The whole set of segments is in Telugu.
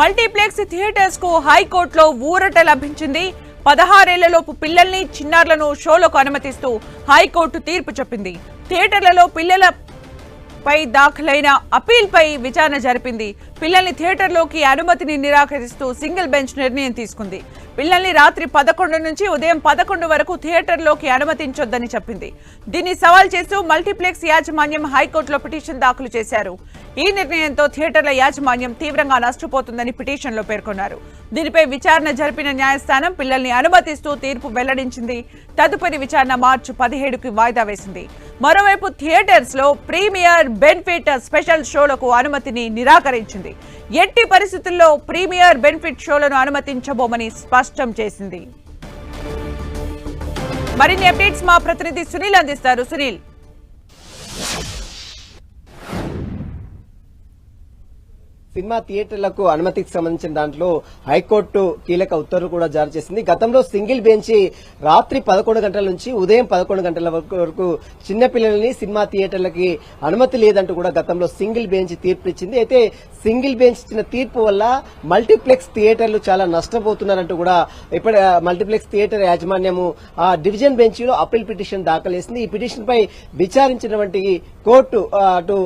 మల్టీప్లెక్స్ థియేటర్స్ కు హైకోర్టులో ఊరట లభించింది. 16 ఏళ్లలోపు పిల్లల్ని, చిన్నారులను షోలకు అనుమతిస్తూ హైకోర్టు తీర్పు చెప్పింది. థియేటర్లలో పిల్లలపై దాఖలైన అపీల్ పై విచారణ జరిపింది. పిల్లల్ని థియేటర్లోకి అనుమతిని నిరాకరిస్తూ సింగిల్ బెంచ్ నిర్ణయం తీసుకుంది. పిల్లల్ని రాత్రి 11 నుంచి ఉదయం 11 వరకు థియేటర్లోకి అనుమతించొద్దని చెప్పింది. దీన్ని సవాల్ చేస్తూ మల్టీప్లెక్స్ యాజమాన్యం హైకోర్టులో పిటిషన్ దాఖలు చేశారు. ఈ నిర్ణయంతో థియేటర్ల యాజమాన్యం తీవ్రంగా నష్టపోతుందని పిటిషన్లో పేర్కొన్నారు. దీనిపై విచారణ జరిపిన న్యాయస్థానం పిల్లల్ని అనుమతిస్తూ తీర్పు వెల్లడించింది. తదుపరి విచారణ మార్చి 17కి వాయిదా వేసింది. మరోవైపు థియేటర్స్ లో ప్రీమియర్, బెనిఫిట్, స్పెషల్ షోలకు అనుమతిని నిరాకరించింది. ఎట్టి పరిస్థితుల్లో ప్రీమియర్, బెనిఫిట్ షోలను అనుమతించబోమని స్పష్టం చేసింది. మరిన్ని అప్డేట్స్ మా ప్రతినిధి సునీల్ అందిస్తారు. సునీల్, సినిమా థియేటర్లకు అనుమతికి సంబంధించిన దాంట్లో హైకోర్టు కీలక ఉత్తర్వులు కూడా జారీ చేసింది. గతంలో సింగిల్ బెంచ్ రాత్రి 11 గంటల నుంచి ఉదయం 11 గంటల వరకు చిన్నపిల్లల్ని సినిమా థియేటర్లకి అనుమతి లేదంటూ కూడా గతంలో సింగిల్ బెంచ్ తీర్పు ఇచ్చింది. అయితే సింగిల్ బెంచ్ ఇచ్చిన తీర్పు వల్ల మల్టీప్లెక్స్ థియేటర్లు చాలా నష్టపోతున్నారంటూ కూడా ఇప్పుడు మల్టీప్లెక్స్ థియేటర్ యాజమాన్యము ఆ డివిజన్ బెంచ్ లో అప్పీల్ పిటిషన్ దాఖలు చేసింది. ఈ పిటిషన్ పై విచారించినటువంటి కోర్టు అటు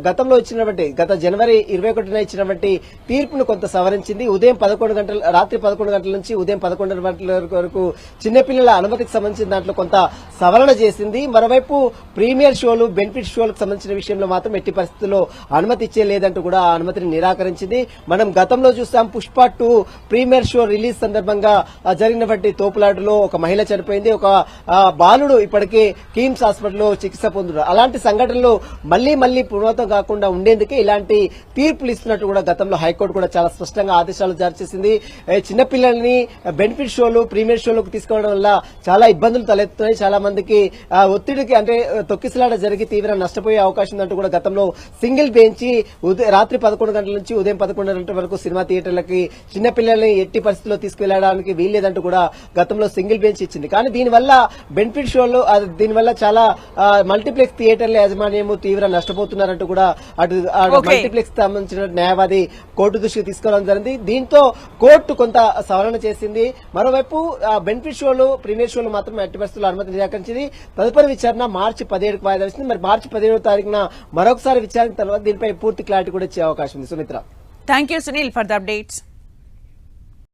గతంలో ఇచ్చినటువంటి గత జనవరి 21న ఇచ్చినటువంటి తీర్పును కొంత సవరించింది. ఉదయం 11 గంటల రాత్రి 11 గంటల నుంచి ఉదయం 11 గంటల వరకు చిన్నపిల్లల అనుమతికి సంబంధించిన దాంట్లో కొంత సవరణ చేసింది. మరోవైపు ప్రీమియర్ షోలు, బెనిఫిట్ షోలకు సంబంధించిన విషయంలో మాత్రం ఎట్టి పరిస్థితుల్లో అనుమతి ఇచ్చే లేదంటూ కూడా ఆ అనుమతిని నిరాకరించింది. మనం గతంలో చూస్తాం, పుష్ప 2 ప్రీమియర్ షో రిలీజ్ సందర్భంగా జరిగినటువంటి తోపులాటలో ఒక మహిళ చనిపోయింది. ఒక బాలుడు ఇప్పటికే కిమ్స్ హాస్పిటల్లో చికిత్స పొందుతున్నారు. అలాంటి సంఘటనలు మళ్లీ పునరావృతం కాకుండా ఉండేందుకే ఇలాంటి తీర్పులు ఇస్తున్నట్టు కూడా గతంలో హైకోర్టు కూడా చాలా స్పష్టంగా ఆదేశాలు జారీ చేసింది. చిన్నపిల్లల్ని బెనిఫిట్ షోలు, ప్రీమియర్ షోలకు తీసుకోవడం వల్ల చాలా ఇబ్బందులు తలెత్తున్నాయి. చాలా మందికి ఒత్తిడికి అంటే తొక్కిసలాట జరిగి తీవ్ర నష్టపోయే అవకాశం ఉందంటూ కూడా గతంలో సింగిల్ బెంచ్ రాత్రి 11 గంటల నుంచి ఉదయం 11 గంటల వరకు సినిమా థియేటర్లకి చిన్నపిల్లల్ని ఎట్టి పరిస్థితుల్లో తీసుకువెళ్లడానికి వీల్లేదంటూ కూడా గతంలో సింగిల్ బెంచ్ ఇచ్చింది. కానీ దీనివల్ల బెనిఫిట్ షోలు, దీనివల్ల చాలా మల్టీప్లెక్స్ థియేటర్ల యాజమాన్యము తీవ్ర నష్టపోతున్నారంటూ కూడా అటు మల్టీప్లెక్స్ సంబంధించిన న్యాయవాది కోర్టు దృష్టికి తీసుకోవడం జరిగింది. దీంతో కోర్టు కొంత సవరణ చేసింది. మరోవైపు బెనిఫిట్ షోలు, ప్రీమియర్ షోలు మాత్రం ఎట్టి పరిస్థితుల్లో అనుమతి నిరాకరించింది. తదుపరి విచారణ మార్చి 17కి వాయిదా వేసింది. మరి మార్చి 17వ తారీఖున మరొకసారి విచారణ తర్వాత దీనిపై పూర్తి క్లారిటీ కూడా ఇచ్చే అవకాశం ఉంది. Sumitra, thank you Sunil for the updates.